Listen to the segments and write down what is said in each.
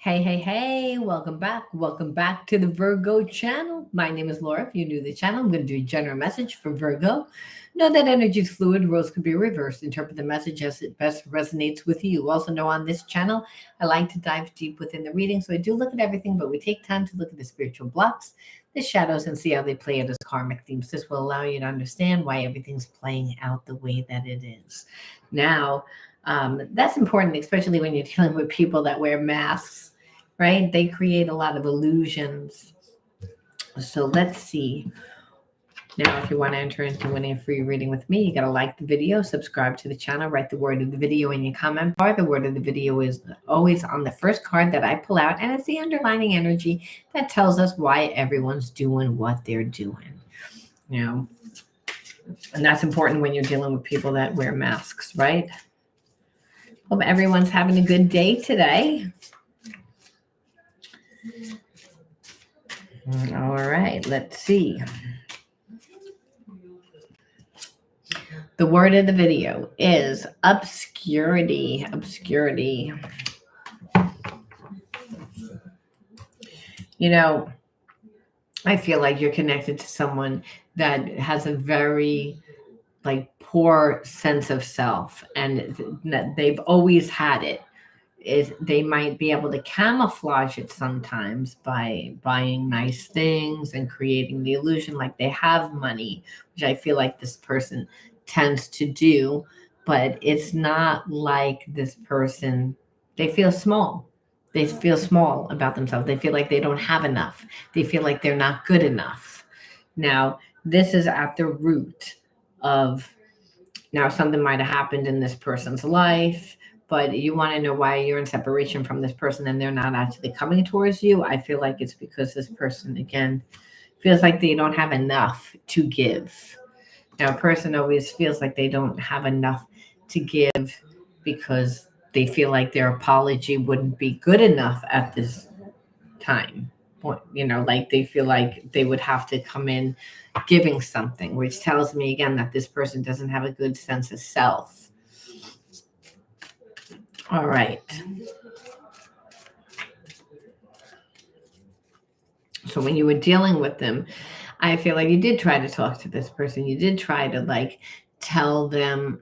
Hey, welcome back. Welcome back to the Virgo channel. My name is Laura. If you're new to the channel, I'm going to do a general message for Virgo. Know that energy is fluid, roles could be reversed. Interpret the message as it best resonates with you. Also know on this channel, I like to dive deep within the reading. So I do look at everything, but we take time to look at the spiritual blocks, the shadows, and see how they play out as karmic themes. This will allow you to understand why everything's playing out the way that it is. Now, that's important, especially when you're dealing with people that wear masks, right? They create a lot of illusions. So let's see. Now, if you want to enter into winning a free reading with me, you got to like the video, subscribe to the channel, write the word of the video in your comment bar. The word of the video is always on the first card that I pull out, and it's the underlining energy that tells us why everyone's doing what they're doing. You know, and that's important when you're dealing with people that wear masks, right? Hope everyone's having a good day today. All right, let's see. The word of the video is obscurity. Obscurity. You know, I feel like you're connected to someone that has a very poor sense of self, and they've always had it. Is they might be able to camouflage it sometimes by buying nice things and creating the illusion like they have money, which I feel like this person tends to do, but it's not like this person, they feel small. They feel small about themselves. They feel like they don't have enough. They feel like they're not good enough. Now, this is at the root of, now something might have happened in this person's life, but you want to know why you're in separation from this person and they're not actually coming towards you. I feel like it's because this person, again, feels like they don't have enough to give. Now, a person always feels like they don't have enough to give because they feel like their apology wouldn't be good enough at this time. Like they feel like they would have to come in giving something, which tells me again that this person doesn't have a good sense of self. All right. So when you were dealing with them, I feel like you did try to talk to this person. You did try to tell them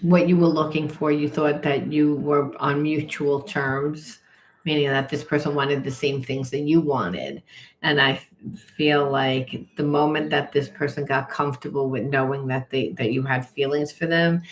what you were looking for. You thought that you were on mutual terms, meaning that this person wanted the same things that you wanted. And I feel like the moment that this person got comfortable with knowing that you had feelings for them,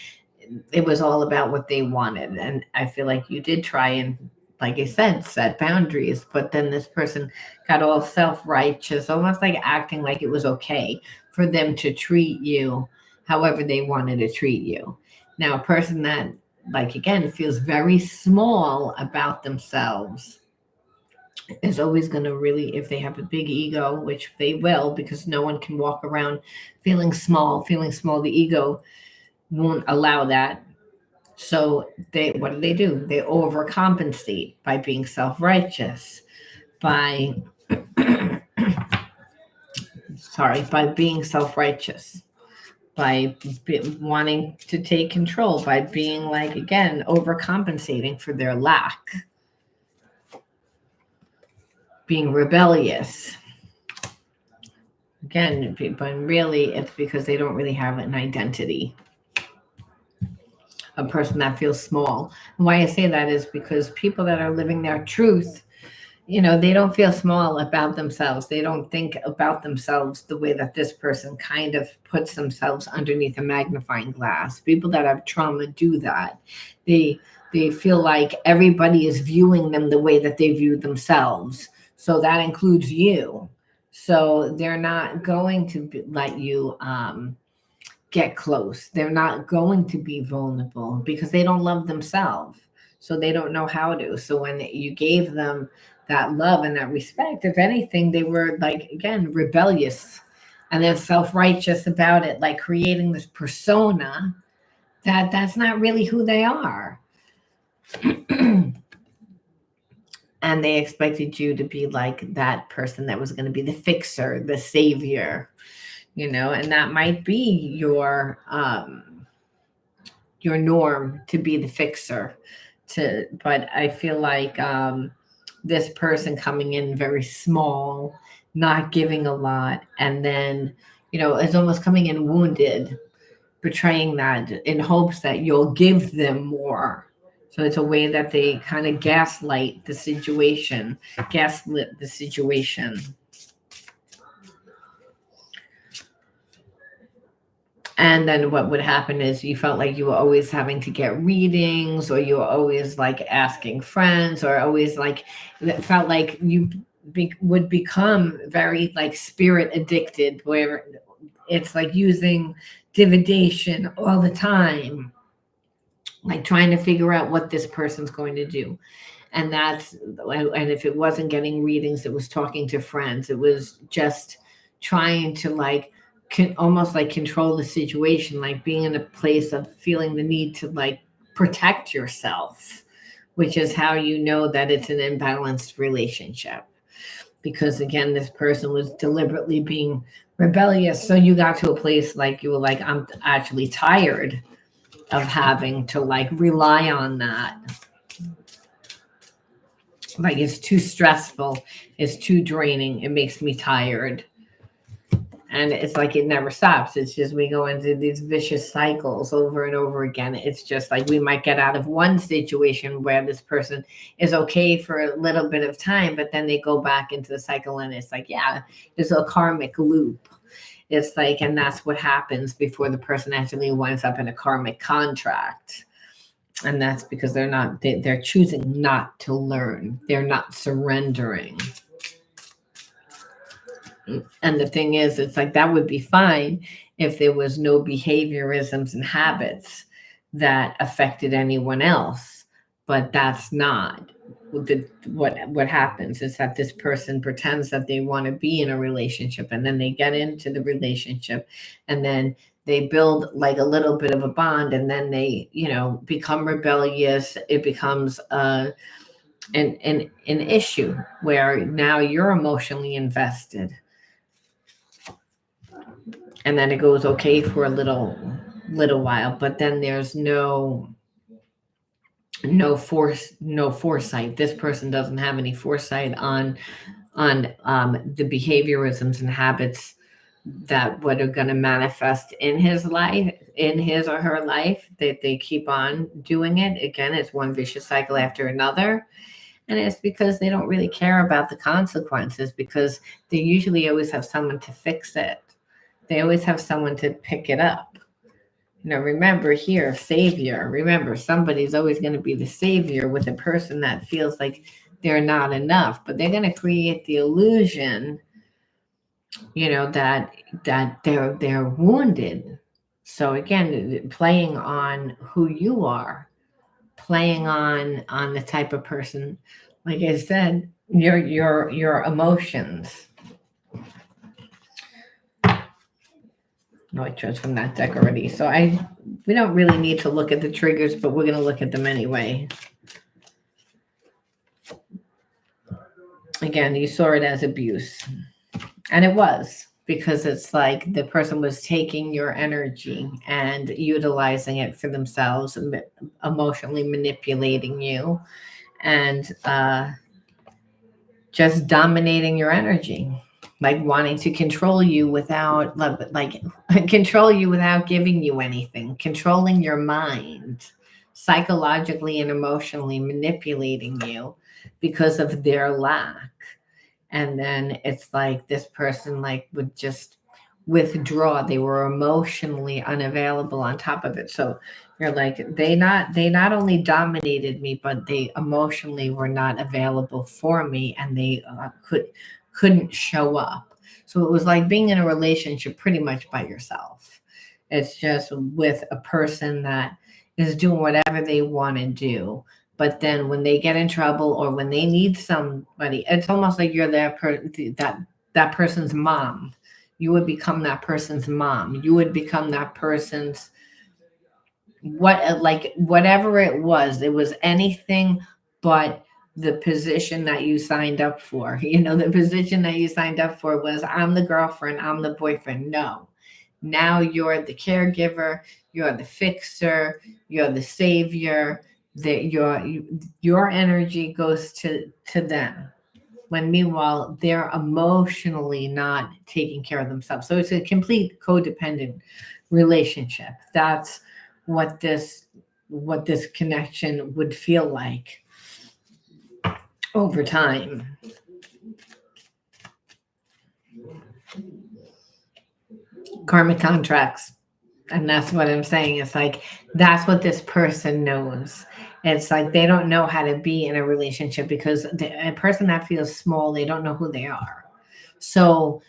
it was all about what they wanted. And I feel like you did try and, like I said, set boundaries, but then this person got all self-righteous, almost like acting like it was okay for them to treat you however they wanted to treat you. Now, a person that, again, feels very small about themselves is always going to really, if they have a big ego, which they will, because no one can walk around feeling small, the ego won't allow that. So what do? They overcompensate by being self-righteous, by being self-righteous, by wanting to take control, by being again, overcompensating for their lack, being rebellious. Again, but really it's because they don't really have an identity. A person that feels small. And why I say that is because people that are living their truth, they don't feel small about themselves. They don't think about themselves the way that this person kind of puts themselves underneath a magnifying glass. People that have trauma do that. They feel like everybody is viewing them the way that they view themselves. So that includes you. So they're not going to let you get close. They're not going to be vulnerable because they don't love themselves. So they don't know how to. So when you gave them that love and that respect, if anything, they were again, rebellious and then self-righteous about it, creating this persona that's not really who they are. And they expected you to be like that person that was going to be the fixer, the savior, and that might be your norm, to be the fixer. But I feel like this person coming in very small, not giving a lot, and then, it's almost coming in wounded, portraying that in hopes that you'll give them more. So it's a way that they kind of gaslit the situation. And then what would happen is you felt like you were always having to get readings, or you were always like asking friends, or always like, it felt like you would become very like spirit addicted, where it's like using divination all the time, like trying to figure out what this person's going to do. And if it wasn't getting readings, it was talking to friends. It was just trying to like almost like control the situation, like being in a place of feeling the need to like protect yourself, which is how you know that it's an imbalanced relationship. Because again, this person was deliberately being rebellious. So you got to a place like you were like, I'm actually tired of having to like rely on that. Like, it's too stressful, it's too draining, it makes me tired. And it's like it never stops. It's just we go into these vicious cycles over and over again. It's just like we might get out of one situation where this person is okay for a little bit of time, but then they go back into the cycle, and it's like, yeah, there's a karmic loop. It's like, and that's what happens before the person actually winds up in a karmic contract. And that's because they're choosing not to learn. They're not surrendering. And the thing is, it's like that would be fine if there was no behaviorisms and habits that affected anyone else. But that's not what happens. Is that this person pretends that they want to be in a relationship, and then they get into the relationship, and then they build like a little bit of a bond, and then they, become rebellious. It becomes an issue where now you're emotionally invested. And then it goes okay for a little while, but then there's no foresight. This person doesn't have any foresight on the behaviorisms and habits that what are going to manifest in his life, in his or her life, that they keep on doing it. Again, it's one vicious cycle after another. And it's because they don't really care about the consequences, because they usually always have someone to fix it. They always have someone to pick it up. Remember here, savior. Remember, somebody's always going to be the savior with a person that feels like they're not enough, but they're going to create the illusion, that they're wounded. So again, playing on who you are, playing on the type of person, like I said, your emotions. No, I chose from that deck already. So we don't really need to look at the triggers, but we're going to look at them anyway. Again, you saw it as abuse. And it was, because it's like the person was taking your energy and utilizing it for themselves, and emotionally manipulating you, and just dominating your energy. Like wanting to control you without giving you anything, controlling your mind, psychologically and emotionally manipulating you because of their lack. And then it's like this person like would just withdraw. They were emotionally unavailable on top of it. So you're like, they not only dominated me, but they emotionally were not available for me, and they couldn't show up. So it was like being in a relationship pretty much by yourself. It's just with a person that is doing whatever they want to do. But then when they get in trouble, or when they need somebody, it's almost like you're that person's mom. You would become that person's mom. You would become that person's whatever it was. It was anything but the position that you signed up for. The position that you signed up for was, I'm the girlfriend, I'm the boyfriend. No. Now you're the caregiver, you're the fixer, you're the savior, your energy goes to them, when meanwhile they're emotionally not taking care of themselves. So it's a complete codependent relationship. That's what this connection would feel like over time. Karmic contracts. And that's what I'm saying. It's like that's what this person knows. It's like they don't know how to be in a relationship because a person that feels small, they don't know who they are. So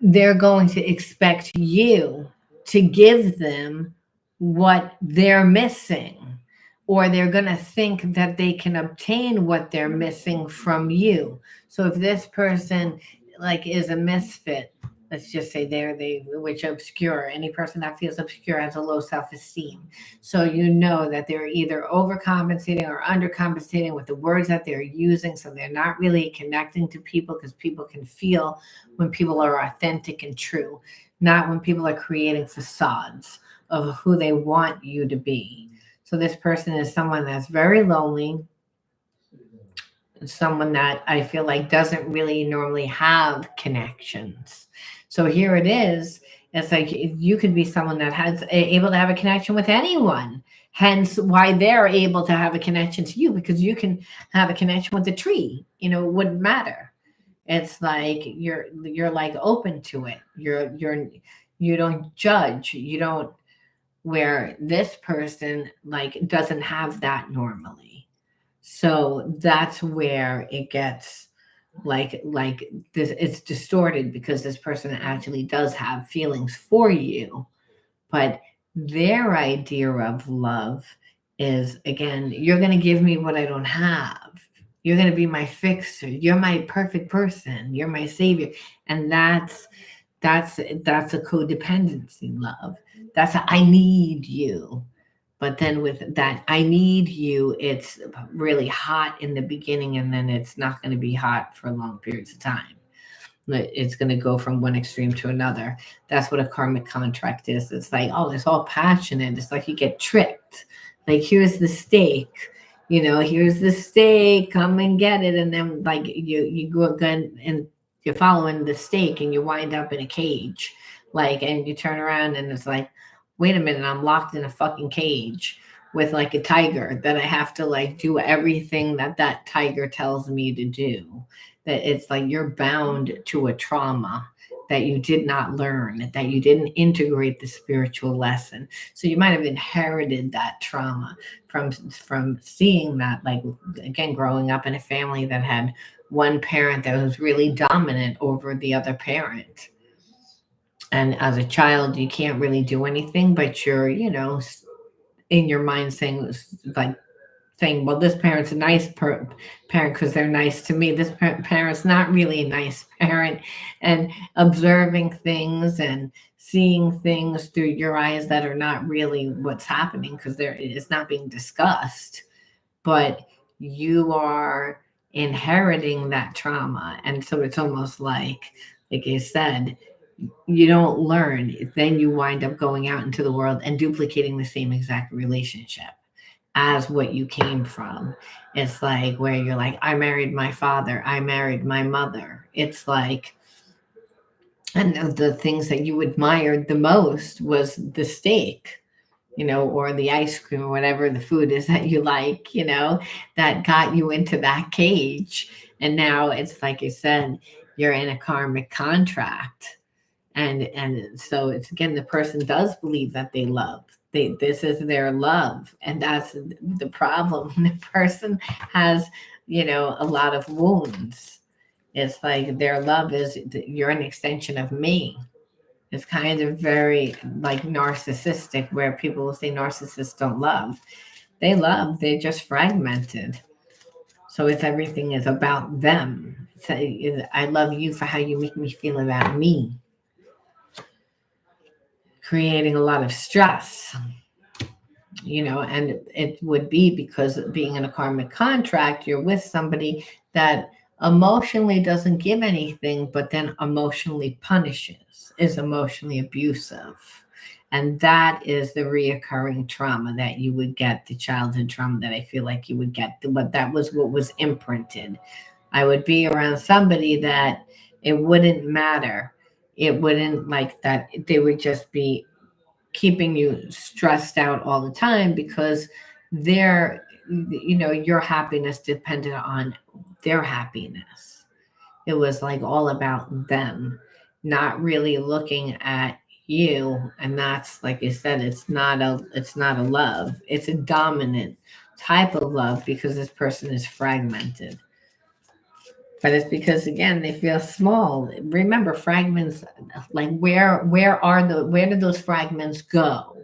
they're going to expect you to give them what they're missing, or they're going to think that they can obtain what they're missing from you. So if this person like is a misfit, let's just say they which obscure, any person that feels obscure has a low self-esteem. So you know that they're either overcompensating or undercompensating with the words that they're using, so they're not really connecting to people, because people can feel when people are authentic and true, not when people are creating facades of who they want you to be. So this person is someone that's very lonely, someone that I feel like doesn't really normally have connections. So here it is. It's like you could be someone that has able to have a connection with anyone. Hence why they're able to have a connection to you, because you can have a connection with the tree. It wouldn't matter. It's like you're like open to it. You don't judge. You don't, where this person like doesn't have that normally. So that's where it gets like this, it's distorted, because this person actually does have feelings for you, but their idea of love is, again, you're going to give me what I don't have. You're going to be my fixer. You're my perfect person. You're my savior. And that's a codependency love. That's a, I need you. But then with that I need you, it's really hot in the beginning, and then it's not going to be hot for long periods of time. It's going to go from one extreme to another. That's what a karmic contract is. It's like, oh, it's all passionate. It's like you get tricked. Like, here's the steak, here's the steak, come and get it. And then like you go again and you're following the steak, and you wind up in a cage. Like, and you turn around and it's like, wait a minute, I'm locked in a fucking cage with like a tiger, that I have to like do everything that tiger tells me to do. That it's like you're bound to a trauma that you did not learn, that you didn't integrate the spiritual lesson. So you might have inherited that trauma from seeing that, like, again, growing up in a family that had one parent that was really dominant over the other parent. And as a child, you can't really do anything, but you're, in your mind saying, well, this parent's a nice parent because they're nice to me. This parent's not really a nice parent. And observing things and seeing things through your eyes that are not really what's happening, because it's not being discussed, but you are inheriting that trauma. And so it's almost like I said, you don't learn, then you wind up going out into the world and duplicating the same exact relationship as what you came from. It's like where you're like, I married my father, I married my mother. It's like, and the things that you admired the most was the steak, or the ice cream, or whatever the food is that you like, that got you into that cage. And now it's like you said, you're in a karmic contract. And so it's, again, the person does believe that they love. This is their love, and that's the problem. The person has, a lot of wounds. It's like their love is, you're an extension of me. It's kind of very like narcissistic, where people will say narcissists don't love. They love, they're just fragmented. So it's, everything is about them. I love you for how you make me feel about me, creating a lot of stress, and it would be because being in a karmic contract, you're with somebody that emotionally doesn't give anything, but then emotionally punishes, is emotionally abusive. And that is the reoccurring trauma that you would get, the childhood trauma that I feel like you would get. But that was what was imprinted. I would be around somebody that it wouldn't matter. It wouldn't like that. They would just be keeping you stressed out all the time because their, your happiness depended on their happiness. It was like all about them, not really looking at you. And that's, like I said, it's not a love. It's a dominant type of love because this person is fragmented. But it's because, again, they feel small. Remember, fragments, like where did those fragments go?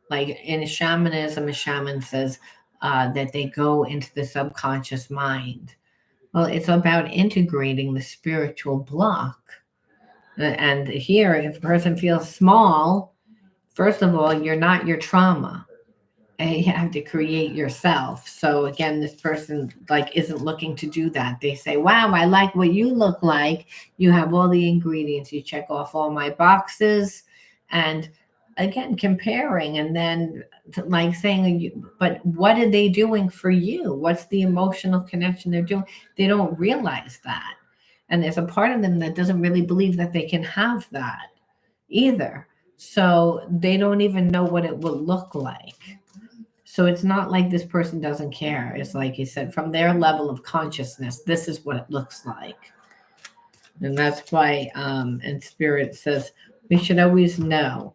Like in shamanism, a shaman says that they go into the subconscious mind. Well, it's about integrating the spiritual block. And here, if a person feels small, first of all, you're not your trauma. And you have to create yourself. So again, this person like isn't looking to do that. They say, "Wow, I like what you look like. You have all the ingredients. You check off all my boxes." And again, comparing, and then like saying, "But what are they doing for you? What's the emotional connection they're doing?" They don't realize that. And there's a part of them that doesn't really believe that they can have that either. So they don't even know what it will look like. So it's not like this person doesn't care. It's like you said, from their level of consciousness, this is what it looks like. And that's why, and Spirit says, we should always know.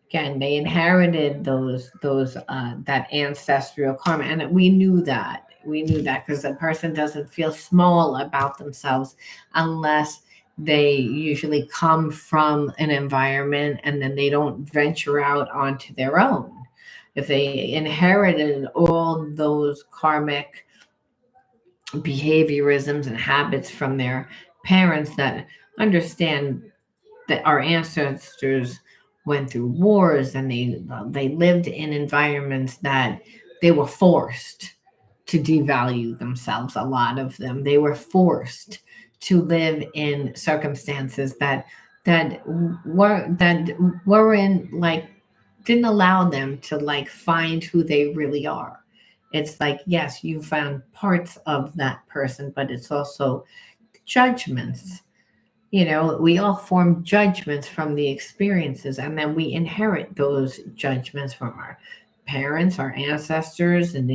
Again, they inherited that ancestral karma, and we knew that. We knew that because a person doesn't feel small about themselves unless they usually come from an environment and then they don't venture out onto their own. If they inherited all those karmic behaviorisms and habits from their parents, that understand that our ancestors went through wars, and they lived in environments that they were forced to devalue themselves. A lot of them, they were forced to live in circumstances that were in like didn't allow them to like find who they really are. It's like, yes, you found parts of that person, but it's also judgments. We all form judgments from the experiences, and then we inherit those judgments from our parents, our ancestors, and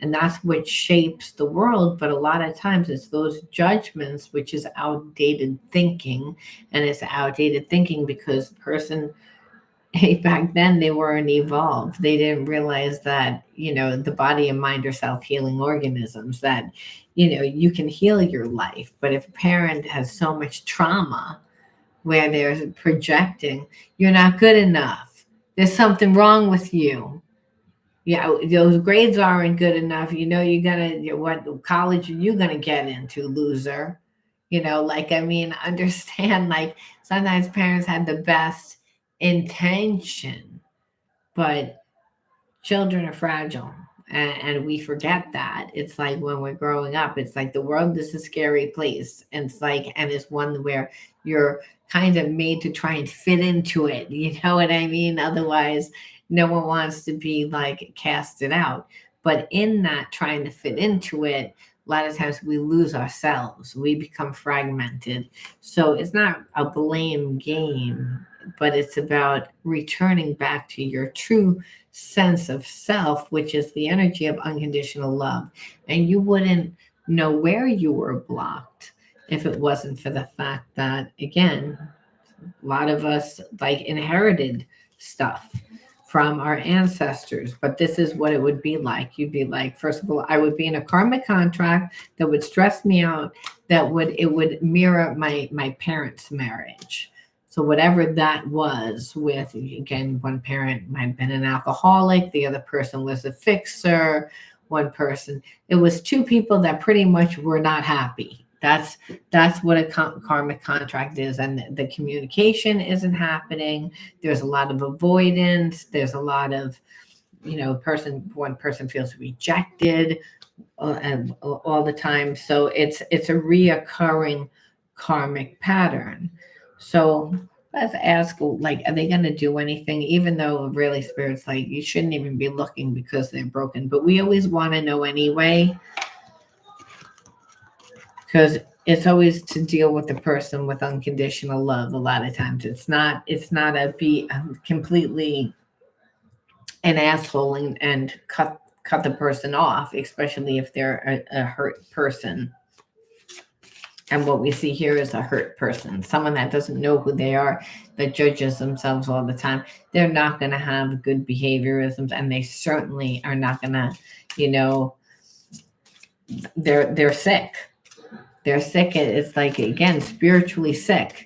that's what shapes the world. But a lot of times it's those judgments, which is outdated thinking. And it's outdated thinking because the person, hey, back then they weren't evolved. They didn't realize that, the body and mind are self-healing organisms, that, you can heal your life. But if a parent has so much trauma where they're projecting, you're not good enough. There's something wrong with you. Yeah, those grades aren't good enough. What college are you gonna get into, loser? Like, I mean, understand, like, sometimes parents had the best intention, but children are fragile, and we forget that. It's like when we're growing up, it's like the world is a scary place, and it's one where you're kind of made to try and fit into it. You know what I mean? Otherwise, no one wants to be like casted out. But in that trying to fit into it, a lot of times we lose ourselves, we become fragmented. So it's not a blame game, but it's about returning back to your true sense of self, which is the energy of unconditional love. And you wouldn't know where you were blocked if it wasn't for the fact that, again, a lot of us like inherited stuff from our ancestors. But this is what it would be like. You'd be like, first of all, I would be in a karmic contract that would stress me out, it would mirror my parents' marriage. So whatever that was, with, again, one parent might have been an alcoholic, the other person was a fixer, one person, it was two people that pretty much were not happy. That's what a karmic contract is, and the communication isn't happening. There's a lot of avoidance. There's a lot of, one person feels rejected and all the time. So it's a reoccurring karmic pattern. So Let's ask, like, are they going to do anything? Even though really spirit's like, you shouldn't even be looking because they're broken. But we always want to know anyway, because it's always to deal with the person with unconditional love. A lot of times, it's not a be completely an asshole and cut the person off, especially if they're a hurt person. And what we see here is a hurt person, someone that doesn't know who they are, that judges themselves all the time. They're not going to have good behaviorisms, and they certainly are not going to, you know, they're sick. They're sick. It's like, again, spiritually sick.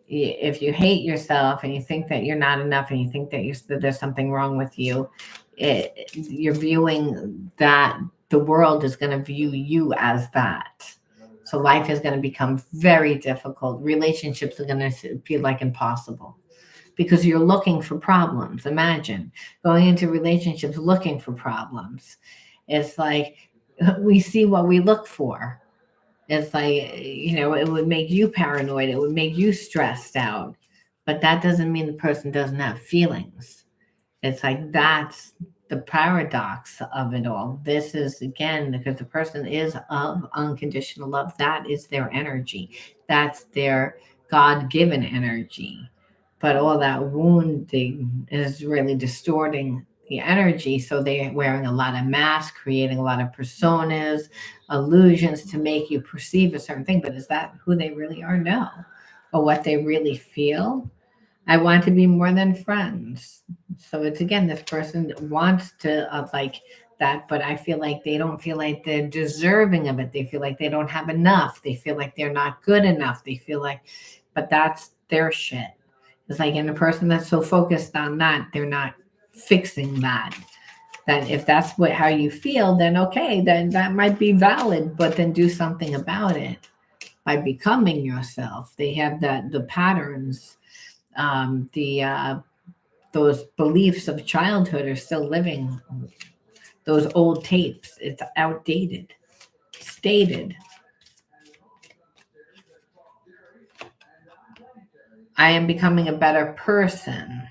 If you hate yourself and you think that you're not enough and you think that there's something wrong with you, you're viewing that the world is going to view you as that. So life is going to become very difficult. Relationships are going to feel like impossible because you're looking for problems. Imagine going into relationships looking for problems. It's like we see what we look for. It's like, it would make you paranoid. It would make you stressed out. But that doesn't mean the person doesn't have feelings. It's like that's the paradox of it all. This is, again, because the person is of unconditional love. That is their energy. That's their God given energy. But all that wounding is really distorting the energy. So they're wearing a lot of masks, creating a lot of personas, illusions to make you perceive a certain thing. But is that who they really are? No. Or what they really feel? I want to be more than friends. So it's, again, this person wants to, like that, but I feel like they don't feel like they're deserving of it. They feel like they don't have enough. They feel like they're not good enough. They feel like, but that's their shit. It's like, and the person that's so focused on that, they're not fixing that. That if that's how you feel, then okay, then that might be valid, but then do something about it by becoming yourself. They have the patterns, the those beliefs of childhood are still living. Those old tapes, it's outdated. Stated, I am becoming a better person.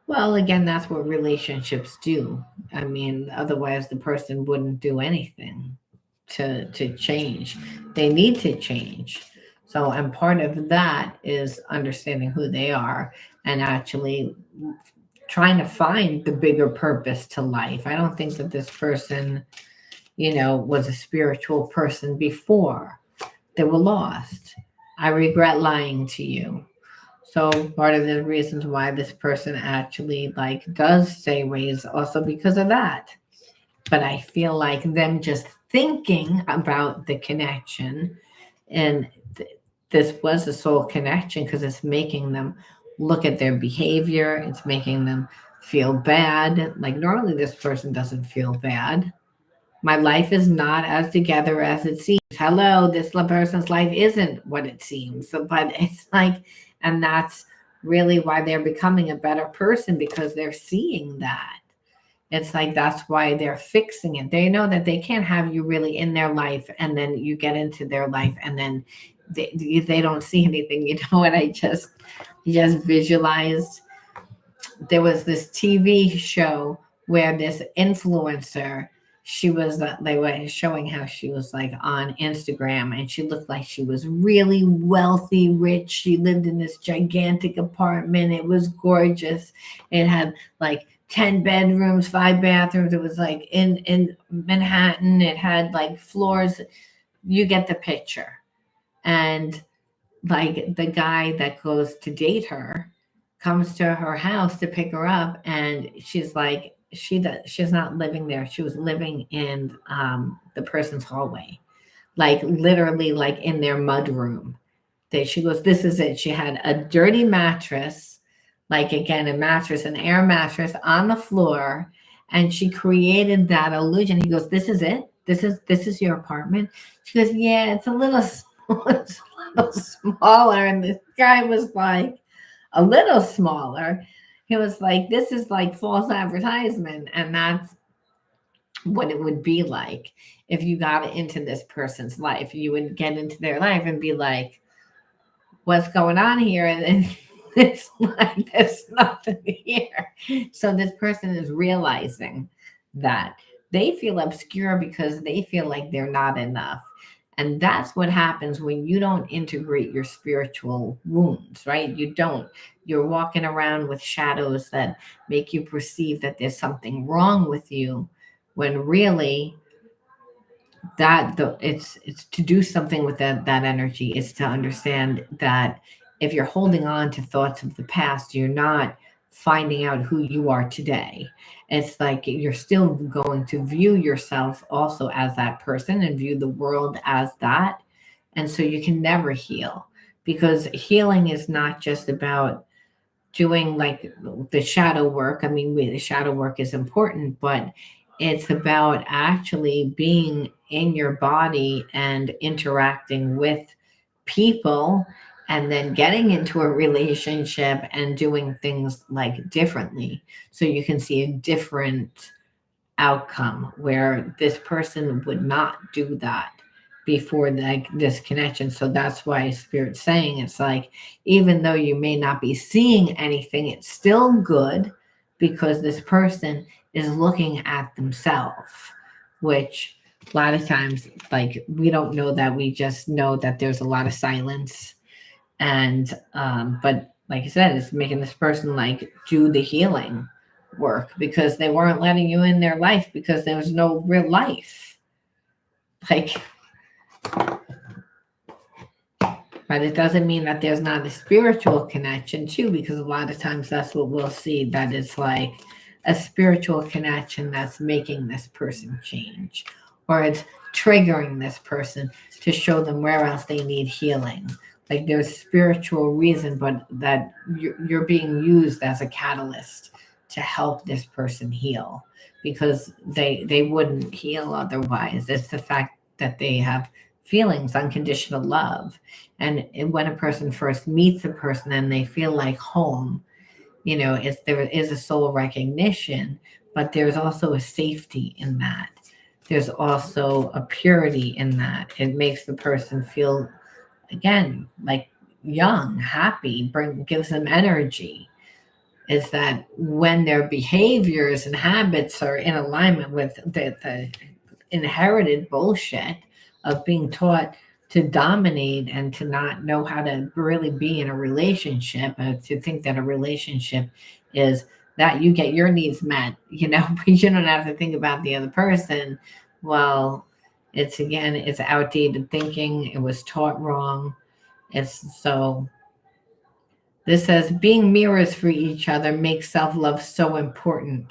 Well, again, that's what relationships do. I mean, otherwise the person wouldn't do anything to change. They need to change. So, and part of that is understanding who they are and actually trying to find the bigger purpose to life. I don't think that this person, was a spiritual person before. They were lost. I regret lying to you. So part of the reasons why this person actually does stay away is also because of that. But I feel like them just thinking about the connection, and this was a soul connection because it's making them look at their behavior. It's making them feel bad. Like normally this person doesn't feel bad. My life is not as together as it seems. Hello, this person's life isn't what it seems. So, but it's like, and that's really why they're becoming a better person because they're seeing that. It's like that's why they're fixing it. They know that they can't have you really in their life, and then you get into their life, and then they don't see anything. You know what? I just visualized. There was this TV show where this influencer, they were showing how she was like on Instagram, and she looked like she was really wealthy, rich. She lived in this gigantic apartment. It was gorgeous. It had like 10 bedrooms, 5 bathrooms. It was like in Manhattan. It had like floors. You get the picture. And like the guy that goes to date her comes to her house to pick her up, and she's like, she's not living there. She was living in the person's hallway, like literally like in their mud room. She goes, this is it. She had a dirty mattress, like again, a mattress, an air mattress on the floor, and she created that illusion. He goes, this is it. This is your apartment. She goes, yeah, it's a little it's a little smaller. And this guy was like, a little smaller. He was like, this is like false advertisement. And that's what it would be like if you got into this person's life. You would get into their life and be like, what's going on here? And then It's like there's nothing here. So this person is realizing that they feel obscure because they feel like they're not enough. And that's what happens when you don't integrate your spiritual wounds, right? You don't. You're walking around with shadows that make you perceive that there's something wrong with you, when really it's to do something with that energy. Is to understand that if you're holding on to thoughts of the past, you're not finding out who you are today. It's like you're still going to view yourself also as that person and view the world as that. And so you can never heal, because healing is not just about doing like the shadow work. I mean, the shadow work is important, but it's about actually being in your body and interacting with people, and then getting into a relationship and doing things like differently, so you can see a different outcome where this person would not do that before like this connection. So that's why spirit's saying, it's like, even though you may not be seeing anything, it's still good, because this person is looking at themselves, which a lot of times, like, we don't know that. We just know that there's a lot of silence. And but like I said, it's making this person like do the healing work, because they weren't letting you in their life because there was no real life. Like, but it doesn't mean that there's not a spiritual connection too, because a lot of times that's what we'll see, that it's like a spiritual connection that's making this person change, or it's triggering this person to show them where else they need healing. Like there's spiritual reason, but that you're being used as a catalyst to help this person heal, because they wouldn't heal otherwise. It's the fact that they have feelings, unconditional love. And when a person first meets a person and they feel like home, it's, there is a soul recognition, but there's also a safety in that. There's also a purity in that. It makes the person feel, again, like young, happy, gives them energy. Is that when their behaviors and habits are in alignment with the inherited bullshit of being taught to dominate and to not know how to really be in a relationship, to think that a relationship is that you get your needs met, but you don't have to think about the other person. Well, it's outdated thinking. It was taught wrong. It's so this says being mirrors for each other makes self-love so important.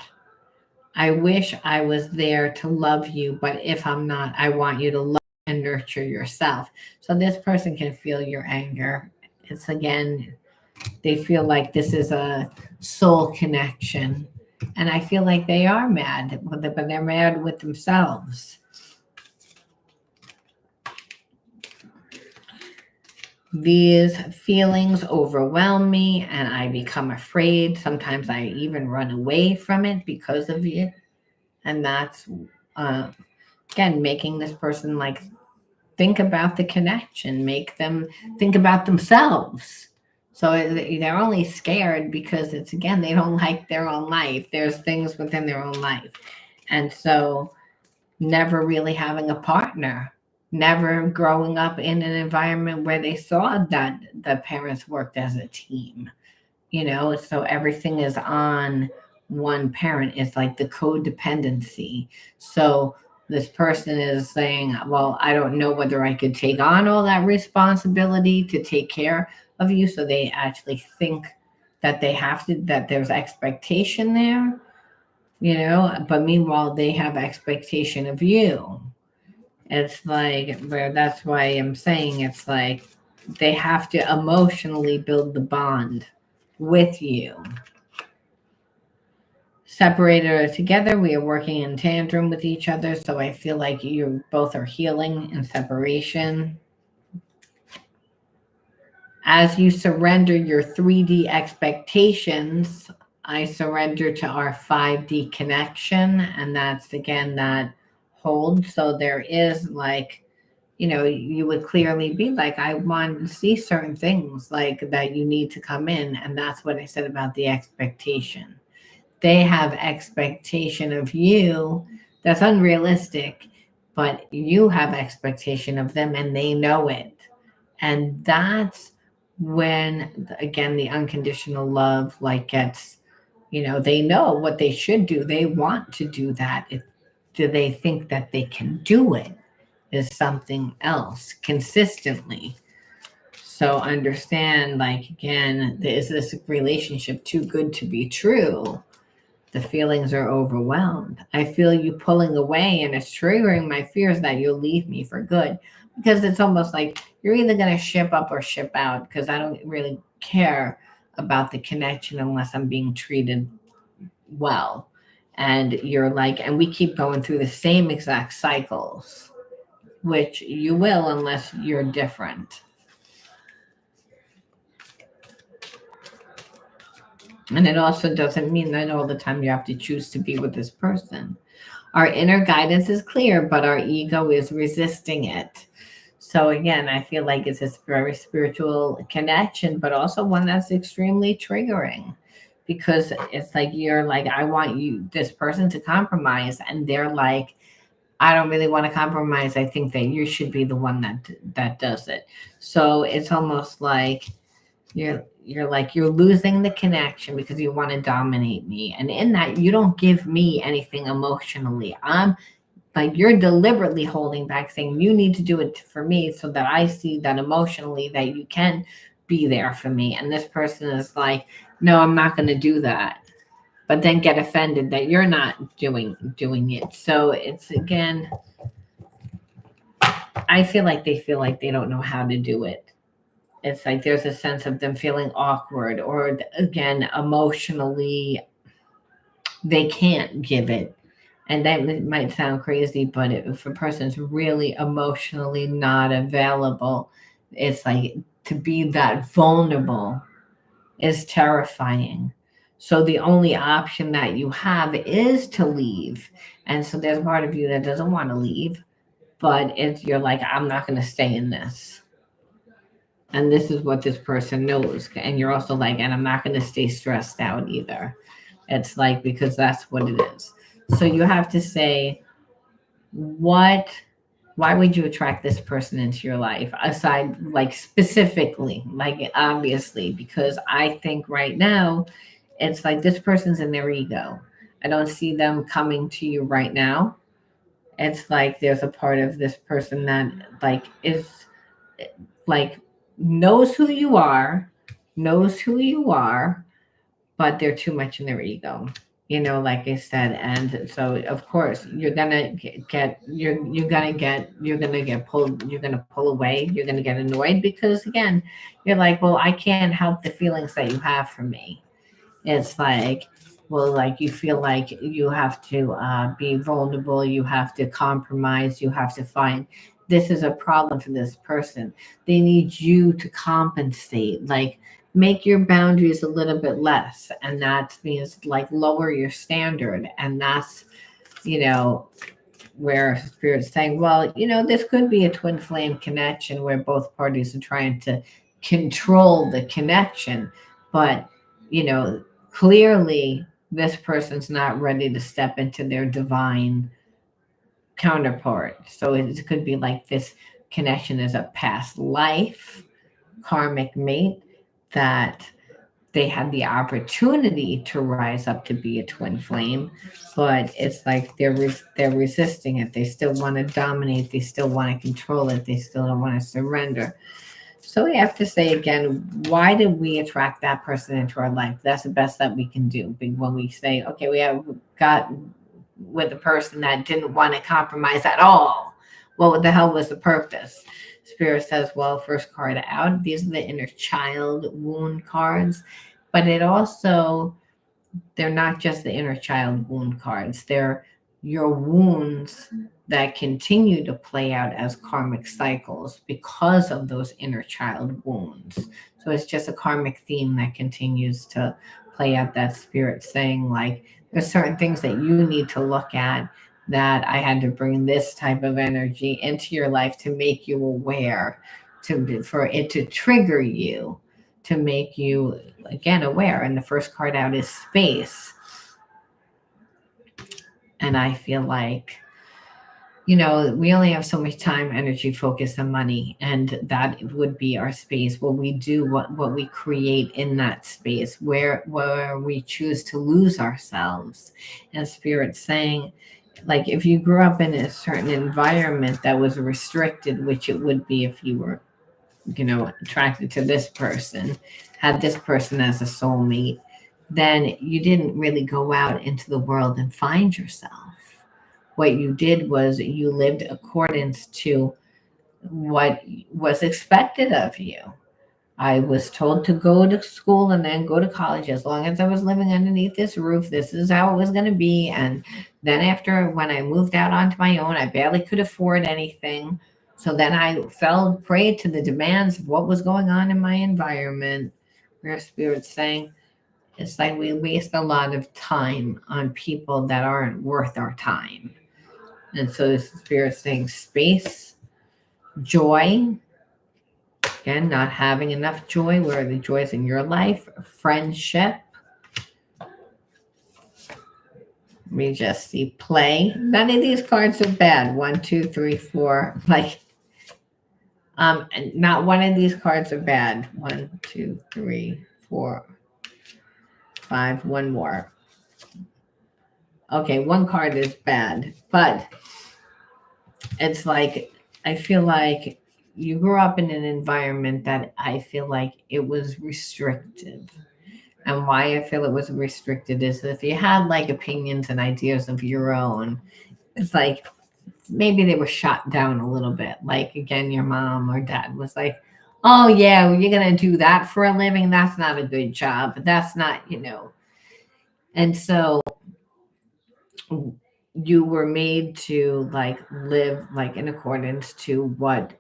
I wish I was there to love you, but if I'm not, I want you to love and nurture yourself. So this person can feel your anger. It's, again, they feel like this is a soul connection. And I feel like they are mad, but they're mad with themselves. These feelings overwhelm me and I become afraid. Sometimes I even run away from it because of it. And that's, uh, again, making this person like think about the connection, make them think about themselves. So they're only scared because it's, again, they don't like their own life. There's things within their own life. And so never really having a partner, never growing up in an environment where they saw that the parents worked as a team, so everything is on one parent. It's like the codependency. So this person is saying, well, I don't know whether I could take on all that responsibility to take care of you. So they actually think that they have to, that there's expectation there, but meanwhile they have expectation of you. It's like, where that's why I'm saying it's like they have to emotionally build the bond with you. Separated or together, we are working in tandem with each other. So I feel like you both are healing in separation. As you surrender your 3D expectations, I surrender to our 5D connection. And that's, again, that hold. So there is like you would clearly be like, I want to see certain things like that you need to come in. And that's what I said about the expectation. They have expectation of you that's unrealistic, but you have expectation of them and they know it. And that's when, again, the unconditional love like gets, they know what they should do. They want to do that. Do they think that they can do it is something else consistently. So understand, like, again, is this relationship too good to be true? The feelings are overwhelmed. I feel you pulling away, and it's triggering my fears that you'll leave me for good. Because it's almost like you're either going to ship up or ship out, because I don't really care about the connection unless I'm being treated well. And you're like, and we keep going through the same exact cycles, which you will unless you're different. And it also doesn't mean that all the time you have to choose to be with this person. Our inner guidance is clear, but our ego is resisting it. So again, I feel like it's this very spiritual connection, but also one that's extremely triggering, because it's like you're like, I want this person to compromise, and they're like, I don't really want to compromise. I think that you should be the one that does it. So it's almost like you're losing the connection because you want to dominate me. And in that, you don't give me anything emotionally. I'm like, you're deliberately holding back, saying you need to do it for me so that I see that emotionally that you can be there for me. And this person is like, no, I'm not going to do that. But then get offended that you're not doing it. So it's, again, I feel like they don't know how to do it. It's like there's a sense of them feeling awkward, or again, emotionally they can't give it. And that might sound crazy, but if a person's really emotionally not available, it's like, to be that vulnerable is terrifying. So the only option that you have is to leave. And so there's a part of you that doesn't want to leave, but you're like, I'm not going to stay in this. And this is what this person knows. And you're also like, and I'm not going to stay stressed out either. It's like, because that's what it is. So you have to say, what why would you attract this person into your life, aside, like, specifically, like, obviously, because I think right now it's like this person's in their ego. I don't see them coming to you right now. It's like there's a part of this person that, like, is, like, knows who you are, knows who you are, but they're too much in their ego, like I said. And so of course you're gonna get you're gonna get pulled, you're gonna pull away, you're gonna get annoyed, because again, you're like, well, I can't help the feelings that you have for me. It's like, well, like, you feel like you have to be vulnerable, you have to compromise, you have to find, this is a problem for this person. They need you to compensate, like, make your boundaries a little bit less. And that means, like, lower your standard. And that's, you know, where spirit's saying, well, this could be a twin flame connection where both parties are trying to control the connection. But, you know, clearly this person's not ready to step into their divine counterpart. So it could be like this connection is a past life karmic mate that they had the opportunity to rise up to be a twin flame, but it's like they're resisting it. They still want to dominate. They still want to control it. They still don't want to surrender. So we have to say again, why did we attract that person into our life? That's the best that we can do. When we say, okay, we have got with a person that didn't want to compromise at all. What the hell was the purpose? Spirit says, well, first card out, these are the inner child wound cards, but they're not just the inner child wound cards. They're your wounds that continue to play out as karmic cycles because of those inner child wounds. So it's just a karmic theme that continues to play out. That spirit saying, like, there's certain things that you need to look at that I had to bring this type of energy into your life to make you aware, for it to trigger you, to make you again aware. And the first card out is space. And I feel like, we only have so much time, energy, focus, and money, and that would be our space. What we do, what we create in that space, where we choose to lose ourselves. And Spirit's saying, like, if you grew up in a certain environment that was restricted, which it would be if you were, attracted to this person, had this person as a soulmate, then you didn't really go out into the world and find yourself. What you did was you lived accordance to what was expected of you. I was told to go to school and then go to college. As long as I was living underneath this roof, this is how it was going to be. And then after, when I moved out onto my own, I barely could afford anything. So then I fell prey to the demands of what was going on in my environment. Where Spirit's saying, it's like we waste a lot of time on people that aren't worth our time. And so the Spirit's saying space, joy, again, not having enough joy. Where are the joys in your life? Friendship. We just see play. None of these cards are bad. 1, 2, 3, 4. And not one of these cards are bad. 1, 2, 3, 4, 5. One more. Okay, one card is bad, but it's like, I feel like you grew up in an environment that I feel like it was restrictive. And why I feel it was restricted is if you had like opinions and ideas of your own, it's like maybe they were shot down a little bit. Like, again, your mom or dad was like, oh, yeah, well, you're going to do that for a living. That's not a good job. That's not. And so you were made to like live like in accordance to what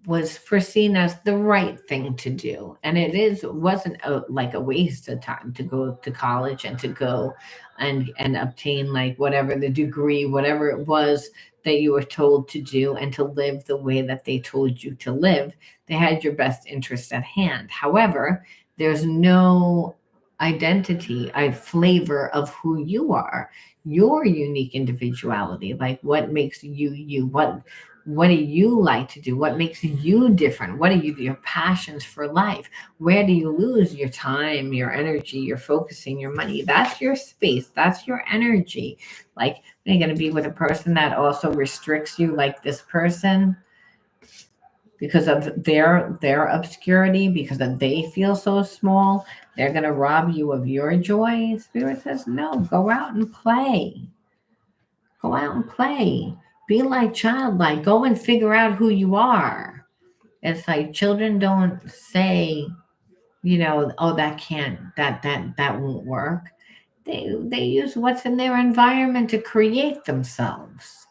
was foreseen as the right thing to do. And wasn't like a waste of time to go to college and to go and obtain like whatever the degree, whatever it was that you were told to do, and to live the way that they told you to live. They had your best interest at hand. However, there's no identity, a flavor of who you are, your unique individuality, like what makes you you, what do you like to do? What makes you different? What are your passions for life? Where do you lose your time, your energy, your focusing, your money? That's your space. That's your energy. Like, you're going to be with a person that also restricts you, like this person, because of their obscurity, because of they feel so small. They're going to rob you of your joy. Spirit says, no, go out and play. Go out and play. Be like childlike. Go and figure out who you are. It's like children don't say, oh, that won't work. They use what's in their environment to create themselves.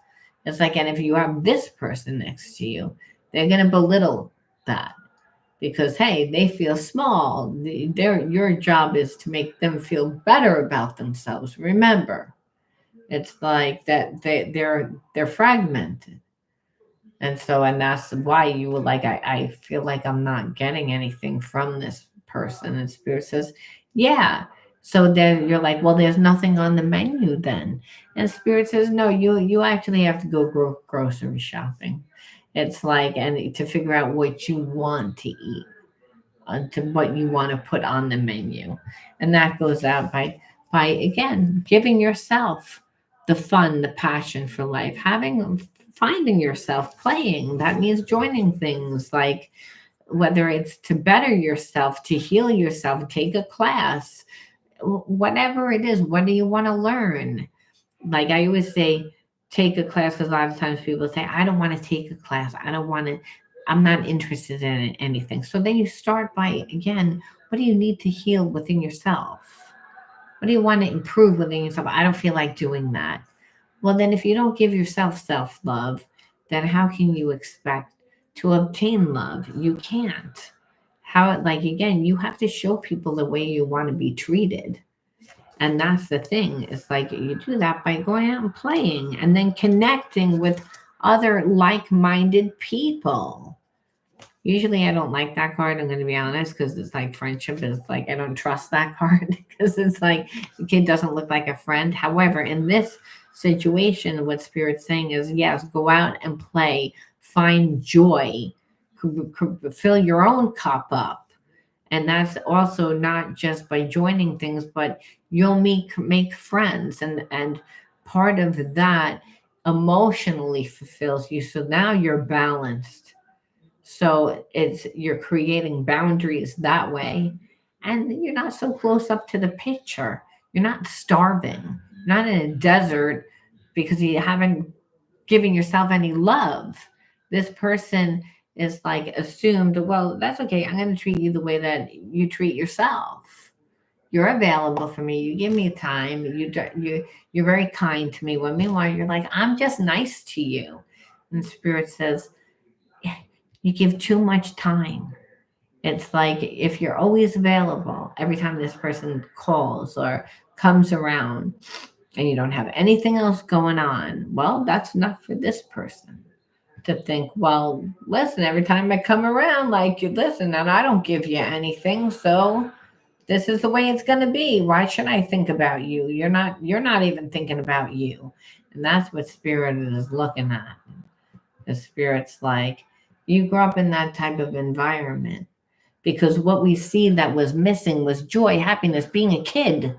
It's like, and if you have this person next to you, they're gonna belittle that because, hey, they feel small. Your job is to make them feel better about themselves. Remember, it's like that they're fragmented. And that's why you were like, I feel like I'm not getting anything from this person. And Spirit says, yeah. So then you're like, well, there's nothing on the menu then. And Spirit says, no, you actually have to go grocery shopping. It's like, and to figure out what you want to eat, to what you want to put on the menu. And that goes out by again, giving yourself the fun, the passion for life, finding yourself playing. That means joining things like, whether it's to better yourself, to heal yourself, take a class, whatever it is. What do you want to learn? Like I always say, take a class, because a lot of times people say, I don't want to take a class. I'm not interested in anything. So then you start by, again, what do you need to heal within yourself? What do you want to improve within yourself? I don't feel like doing that. Well, then if you don't give yourself self-love, then how can you expect to obtain love? You can't. How, like, again, you have to show people the way you want to be treated. And that's the thing. It's like you do that by going out and playing and then connecting with other like-minded people. Usually I don't like that card, I'm going to be honest, because it's like friendship is like, I don't trust that card because it's like the kid doesn't look like a friend. However, in this situation, what Spirit's saying is yes, go out and play, find joy, fill your own cup up. And that's also not just by joining things, but you'll make friends, and part of that emotionally fulfills you. So now you're balanced, so it's you're creating boundaries that way, and you're not so close up to the picture. You're not starving, not in a desert because you haven't given yourself any love. This person is like assumed, well, that's okay. I'm going to treat you the way that you treat yourself. You're available for me. You give me time. You're very kind to me. When meanwhile you're like, I'm just nice to you. And Spirit says, you give too much time. It's like if you're always available every time this person calls or comes around and you don't have anything else going on, well, that's not for this person to think, well, listen, every time I come around, like you listen, and I don't give you anything, so this is the way it's going to be. Why should I think about you? You're not even thinking about you. And that's what Spirit is looking at. The Spirit's like, you grew up in that type of environment because what we see that was missing was joy, happiness, being a kid.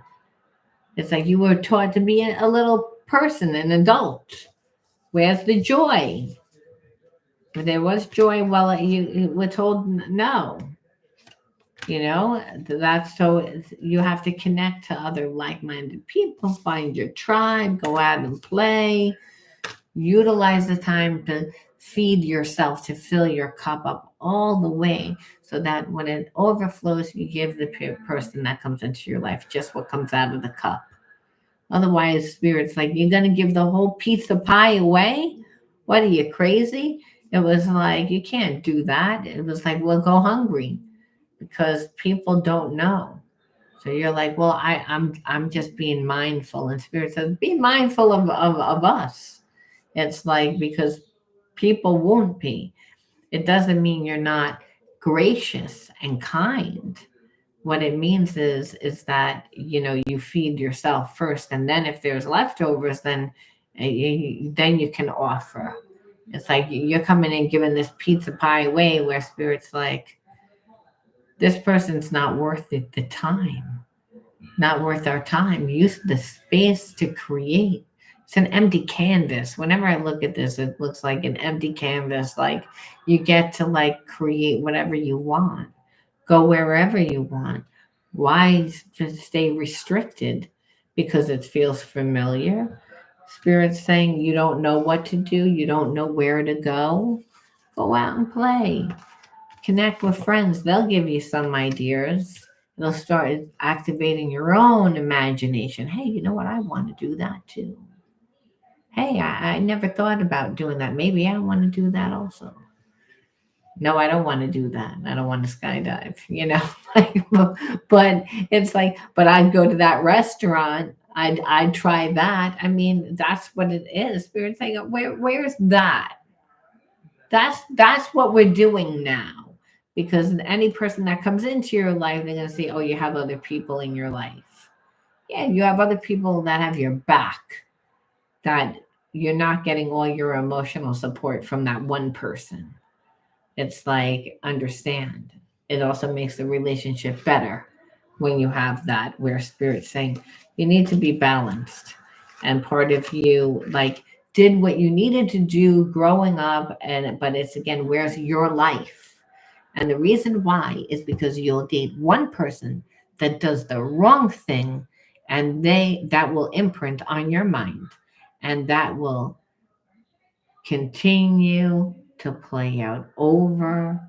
It's like you were taught to be a little person, an adult. Where's the joy? There was joy, well, you were told no. That's so you have to connect to other like-minded people, find your tribe, go out and play, utilize the time to feed yourself, to fill your cup up all the way so that when it overflows, you give the person that comes into your life just what comes out of the cup. Otherwise, Spirit's like, you're going to give the whole pizza pie away? What are you, crazy? It was like, you can't do that. It was like, well, go hungry because people don't know. So you're like, well, I'm just being mindful. And Spirit says, be mindful of us. It's like because people won't be. It doesn't mean you're not gracious and kind. What it means is that you feed yourself first, and then if there's leftovers, then then you can offer. It's like you're coming in giving this pizza pie away, where Spirit's like, this person's not worth the time, not worth our time. Use the space to create. It's an empty canvas. Whenever I look at this, it looks like an empty canvas. Like you get to like create whatever you want, go wherever you want. Why just stay restricted? Because it feels familiar. Spirit's saying you don't know what to do, you don't know where to go. Go out and play. Connect with friends. They'll give you some ideas. They'll start activating your own imagination. Hey, you know what? I want to do that too. Hey, I never thought about doing that. Maybe I want to do that also. No, I don't want to do that. I don't want to skydive. Like, but it's like, but I'd go to that restaurant. I'd try that. I mean, that's what it is. Spirit's saying, where's that? That's what we're doing now. Because any person that comes into your life, they're gonna say, oh, you have other people in your life. Yeah, you have other people that have your back, that you're not getting all your emotional support from that one person. It's like, understand. It also makes the relationship better when you have that, where Spirit's saying you need to be balanced. And part of you, like, did what you needed to do growing up, but it's again, where's your life? And the reason why is because you'll date one person that does the wrong thing, and that will imprint on your mind, and that will continue to play out over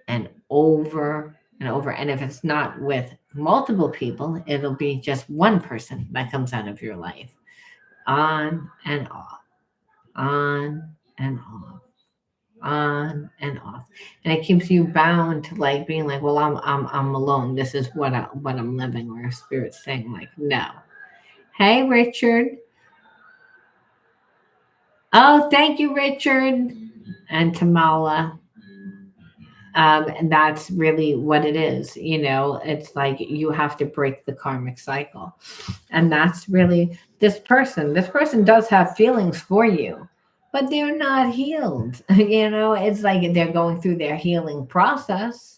and over and over. And if it's not with multiple people, it'll be just one person that comes out of your life, on and off, on and off, on and off. And it keeps you bound to like being like, well, I'm alone. This is what I'm living. Where Spirit's saying like, no, Hey, Richard. Oh, thank you, Richard. And Tamala. And that's really what it is. It's like you have to break the karmic cycle. And that's really this person. This person does have feelings for you, but they're not healed. It's like they're going through their healing process.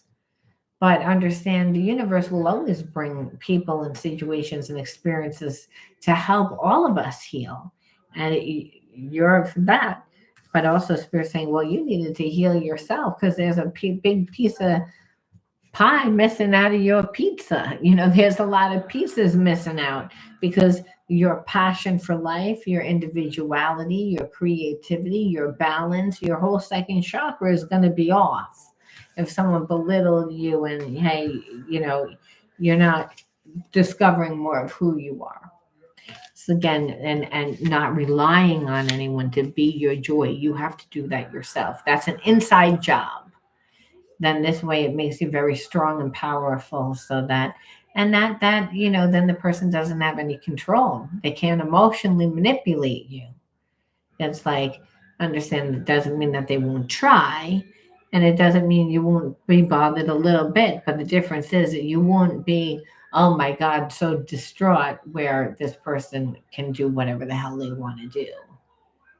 But understand the universe will always bring people and situations and experiences to help all of us heal. And you're for that. But also, Spirit saying, well, you needed to heal yourself because there's a big piece of pie missing out of your pizza. There's a lot of pieces missing out because your passion for life, your individuality, your creativity, your balance, your whole second chakra is going to be off. If someone belittled you and, hey, you know, you're not discovering more of who you are. So again, and not relying on anyone to be your joy. You have to do that yourself. That's an inside job. Then this way it makes you very strong and powerful, so that and that then the person doesn't have any control. They can't emotionally manipulate you. It's like, understand, it doesn't mean that they won't try, and it doesn't mean you won't be bothered a little bit, but the difference is that you won't be, oh my god, so distraught where this person can do whatever the hell they want to do.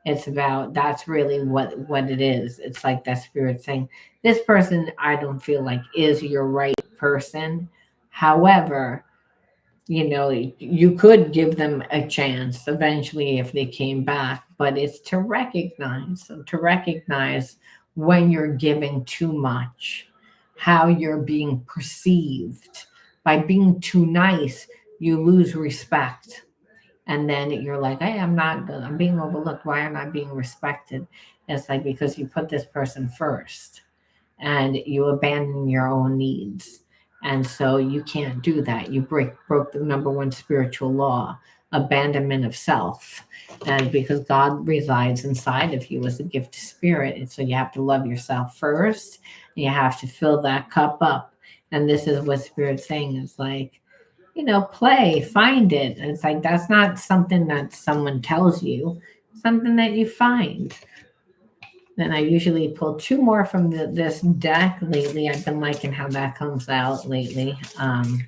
It's about, that's really what it is. It's like that spirit saying, this person I don't feel like is your right person. However, you could give them a chance eventually if they came back, but it's to recognize when you're giving too much, how you're being perceived. By being too nice, you lose respect, and then you're like, hey, I'm being overlooked. Why am I being respected? It's like because you put this person first and you abandon your own needs. And so you can't do that. You broke the number one spiritual law, abandonment of self. And because God resides inside of you as a gift of spirit. And so you have to love yourself first. And you have to fill that cup up. And this is what Spirit's saying. It's like, play, find it. It's like that's not something that someone tells you, something that you find. Then I usually pull two more from this deck lately. I've been liking how that comes out lately. And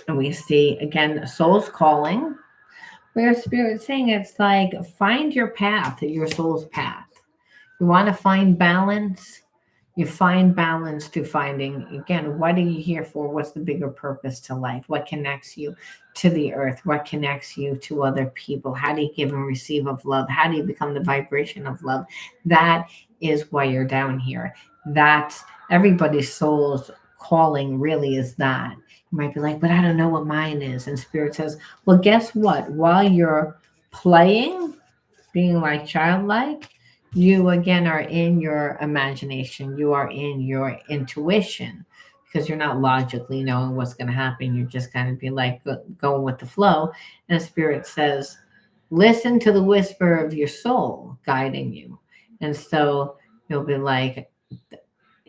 we see again, soul's calling, where Spirit's saying it's like find your path, your soul's path. You want to find balance. You find balance to finding, again, what are you here for? What's the bigger purpose to life? What connects you to the earth? What connects you to other people? How do you give and receive of love? How do you become the vibration of love? That is why you're down here. That's everybody's soul's calling, really, is that. You might be like, but I don't know what mine is. And Spirit says, well, guess what? While you're playing, being like childlike, you again are in your imagination, you are in your intuition, because you're not logically knowing what's going to happen. You're just kind of be like going with the flow. And Spirit says, listen to the whisper of your soul guiding you. And so you'll be like,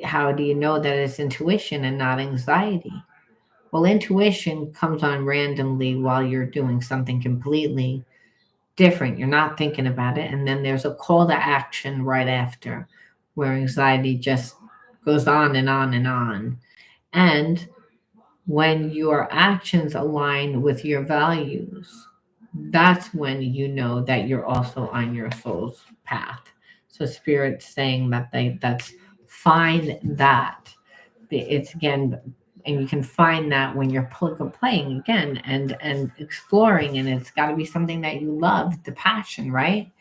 how do you know that it's intuition and not anxiety? Well, intuition comes on randomly while you're doing something completely different. You're not thinking about it. And then there's a call to action right after, where anxiety just goes on and on and on. And when your actions align with your values, that's when you know that you're also on your soul's path. So Spirit's saying that that's find that. It's again, and you can find that when you're playing again and exploring, and it's got to be something that you love, the passion, right?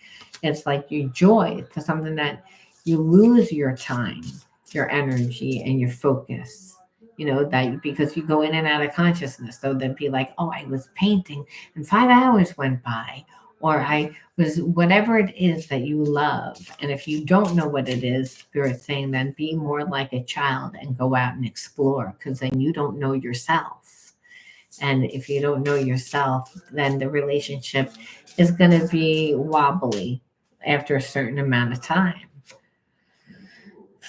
It's like your joy, it's something that you lose your time, your energy, and your focus. That because you go in and out of consciousness. So they'd be like, oh, I was painting and 5 hours went by, or I was whatever it is that you love. And if you don't know what it is, Spirit's saying, then be more like a child and go out and explore, because then you don't know yourself. And if you don't know yourself, then the relationship is going to be wobbly after a certain amount of time.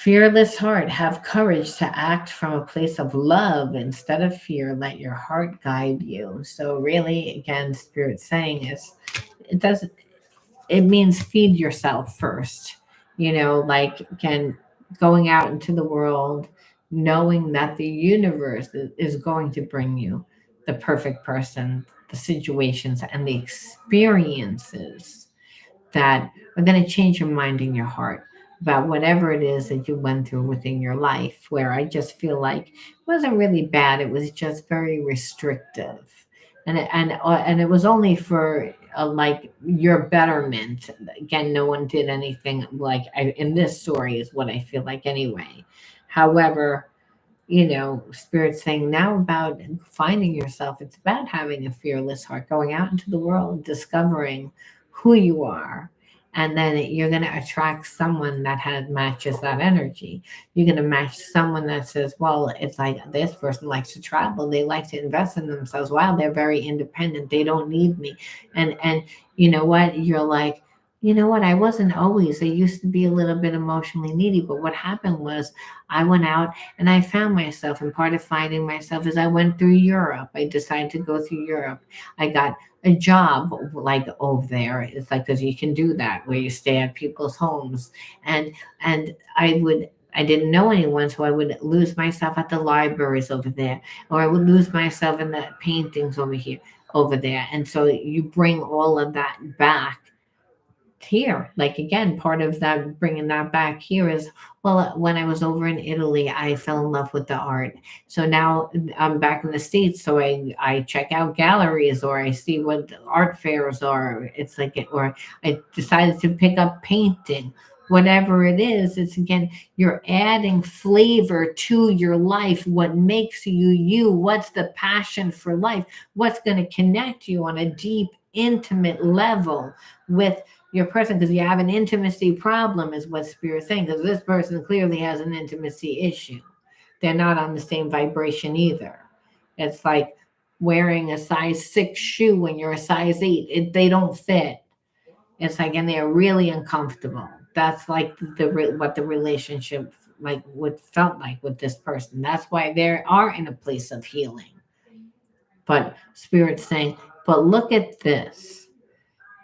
Fearless heart, have courage to act from a place of love instead of fear. Let your heart guide you. So really, again, Spirit saying is it doesn't it means feed yourself first. Like again, going out into the world, knowing that the universe is going to bring you the perfect person, the situations, and the experiences that are going to change your mind and your heart about whatever it is that you went through within your life, where I just feel like it wasn't really bad, it was just very restrictive. And it was only for like your betterment. Again, no one did anything like in this story is what I feel like anyway. However, Spirit saying now about finding yourself. It's about having a fearless heart, going out into the world, discovering who you are. And then you're going to attract someone that matches that energy. You're going to match someone that says, well, it's like this person likes to travel. They like to invest in themselves. Wow, they're very independent. They don't need me. And you know what? You're like, you know what? I wasn't always. I used to be a little bit emotionally needy. But what happened was I went out and I found myself, and part of finding myself is I went through Europe. I decided to go through Europe. I got a job like over there. It's like because you can do that where you stay at people's homes, and I didn't know anyone, so I would lose myself at the libraries over there, or I would lose myself in the paintings over there, and so you bring all of that back here. Like again, part of that bringing that back here is, well, when I was over in Italy, I fell in love with the art. So now I'm back in the States, so I check out galleries, or I see what art fairs are. It's like or I decided to pick up painting. Whatever it is, it's again, you're adding flavor to your life. What makes you you? What's the passion for life? What's going to connect you on a deep, intimate level with your person? Because you have an intimacy problem, is what Spirit's saying, because this person clearly has an intimacy issue. They're not on the same vibration either. It's like wearing a size 6 shoe when you're a size 8. They don't fit. It's like, and they're really uncomfortable. That's like what the relationship like what felt like with this person. That's why they are in a place of healing. But Spirit's saying, but look at this.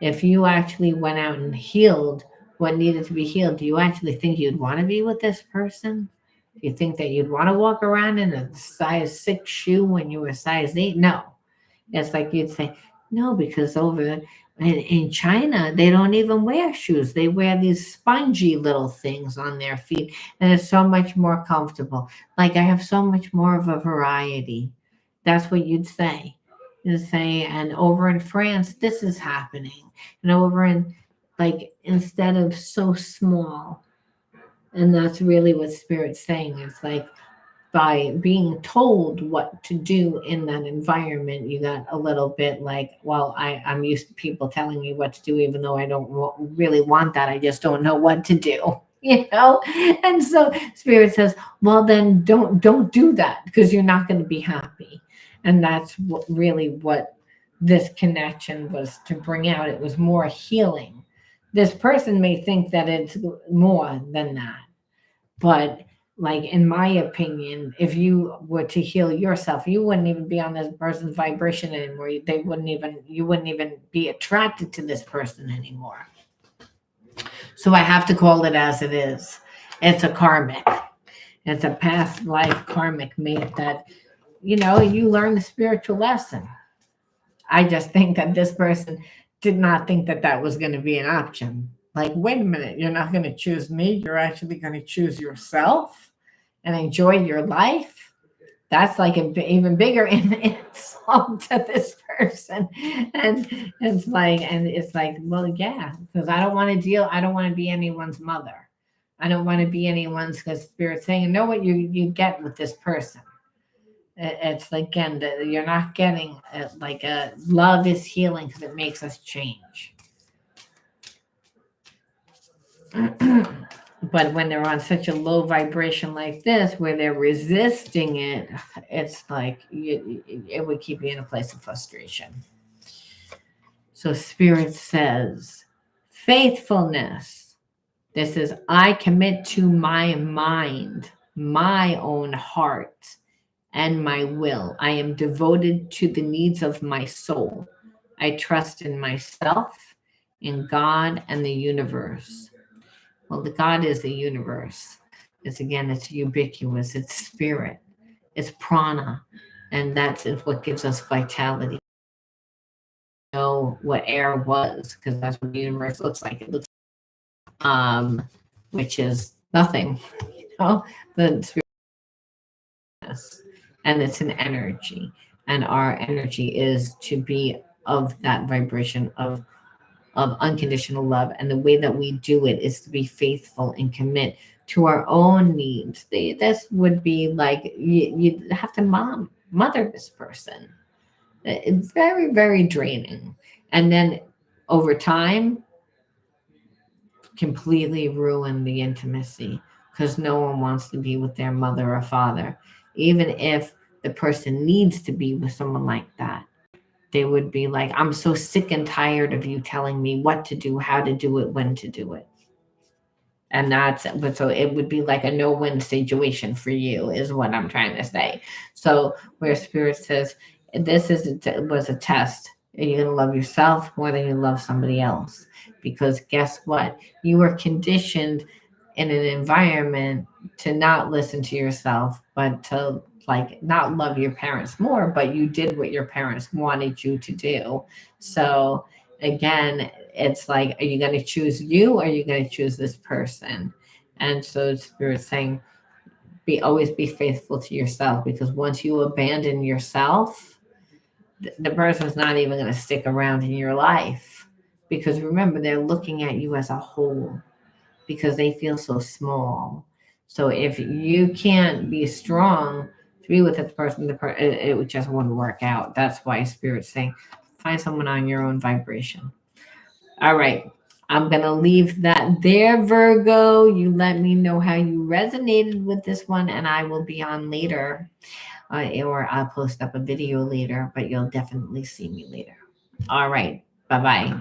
If you actually went out and healed what needed to be healed, do you actually think you'd want to be with this person? Do you think that you'd want to walk around in a size 6 shoe when you were size 8? No. It's like you'd say, no, because over in China, they don't even wear shoes. They wear these spongy little things on their feet, and it's so much more comfortable. Like I have so much more of a variety. That's what you'd say. You'd say, and over in France, this is happening. And over in, like, instead of so small. And that's really what Spirit's saying. It's like, by being told what to do in that environment, you got a little bit like, well, I'm used to people telling me what to do, even though I don't really want that. I just don't know what to do, And so Spirit says, well, then don't do that, because you're not going to be happy. And that's what this connection was to bring out. It was more healing. This person may think that it's more than that, but like in my opinion, if you were to heal yourself, you wouldn't even be on this person's vibration anymore. You wouldn't even be attracted to this person anymore. So I have to call it as it is. It's a karmic. It's a past life karmic mate that, you learn the spiritual lesson. I just think that this person did not think that that was going to be an option. Like, wait a minute, you're not going to choose me. You're actually going to choose yourself and enjoy your life. That's like an even bigger insult to this person. And it's like, well, yeah, because I don't want to be anyone's mother. I don't want to be anyone's, because Spirit's saying, know what you get with this person. It's like, again, that you're not getting like a love is healing because it makes us change. But when they're on such a low vibration like this, where they're resisting it, it's like it would keep you in a place of frustration. So Spirit says, faithfulness This is, I commit to my mind, my own heart, and my will. I am devoted to the needs of my soul. I trust in myself, in God, and the universe. Well, the God is the universe. It's again, it's ubiquitous, it's spirit, it's prana, and that's what gives us vitality. Know what air was, because that's what the universe looks like. It looks um, which is nothing, you know, the spiritness, and it's an energy, and our energy is to be of that vibration of unconditional love, and the way that we do it is to be faithful and commit to our own needs. This would be like you have to mother this person. It's very, very draining, and then over time completely ruin the intimacy, because no one wants to be with their mother or father, even if the person needs to be with someone like that. They would be like, I'm so sick and tired of you telling me what to do, how to do it, when to do it. And that's, but so it would be like a no-win situation for you, is what I'm trying to say. So where spirit says, this was a test. Are you going to love yourself more than you love somebody else? Because guess what? You were conditioned in an environment to not listen to yourself, but to like not love your parents more, but you did what your parents wanted you to do. So again, it's like, are you going to choose you, or are you going to choose this person? And so spirit's saying, be always be faithful to yourself, because once you abandon yourself, the person's not even going to stick around in your life, because remember, they're looking at you as a whole, because they feel so small. So if you can't be strong to be with this person, it would just wouldn't work out. That's why spirit's saying, find someone on your own vibration. All right. I'm going to leave that there, Virgo. You let me know how you resonated with this one, and I will be on later, or I'll post up a video later, but you'll definitely see me later. All right. Bye bye.